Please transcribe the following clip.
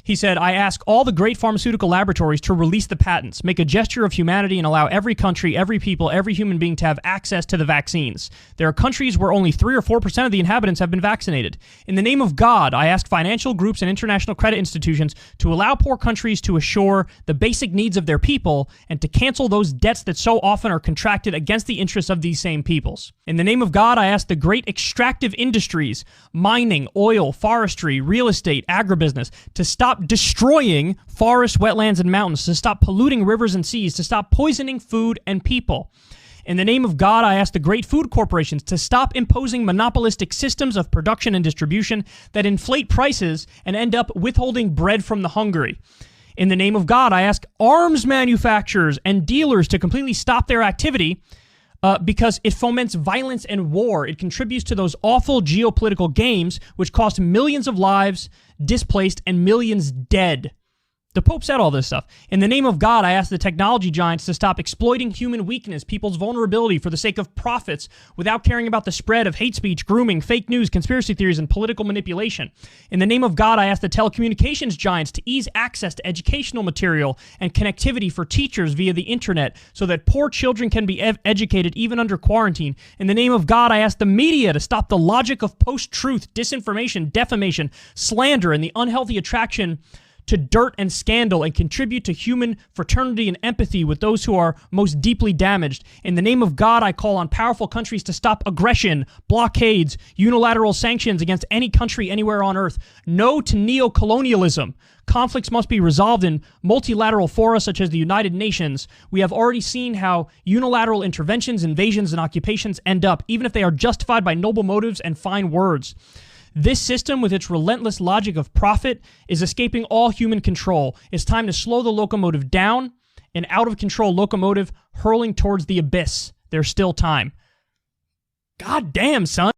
He said, I ask all the great pharmaceutical laboratories to release the patents, make a gesture of humanity, and allow every country, every people, every human being to have access to the vaccines. There are countries where only 3 or 4% of the inhabitants have been vaccinated. In the name of God, I ask financial groups and international credit institutions to allow poor countries to assure the basic needs of their people and to cancel those debts that so often are contracted against the interests of these same peoples. In the name of God, I ask the great extractive industries, mining, oil, forestry, real estate, agribusiness, to stop destroying forests, wetlands, and mountains, to stop polluting rivers and seas, to stop poisoning food and people. In the name of God, I ask the great food corporations to stop imposing monopolistic systems of production and distribution that inflate prices and end up withholding bread from the hungry. In the name of God, I ask arms manufacturers and dealers to completely stop their activity because it foments violence and war. It contributes to those awful geopolitical games which cost millions of lives displaced and millions dead. The Pope said all this stuff. In the name of God, I ask the technology giants to stop exploiting human weakness, people's vulnerability for the sake of profits without caring about the spread of hate speech, grooming, fake news, conspiracy theories, and political manipulation. In the name of God, I ask the telecommunications giants to ease access to educational material and connectivity for teachers via the internet so that poor children can be educated even under quarantine. In the name of God, I ask the media to stop the logic of post-truth, disinformation, defamation, slander, and the unhealthy attraction to dirt and scandal and contribute to human fraternity and empathy with those who are most deeply damaged. In the name of God, I call on powerful countries to stop aggression, blockades, unilateral sanctions against any country anywhere on earth. No to neo-colonialism. Conflicts must be resolved in multilateral fora such as the United Nations. We have already seen how unilateral interventions, invasions, and occupations end up, even if they are justified by noble motives and fine words. This system, with its relentless logic of profit, is escaping all human control. It's time to slow the locomotive down, an out-of-control locomotive hurling towards the abyss. There's still time. God damn, son.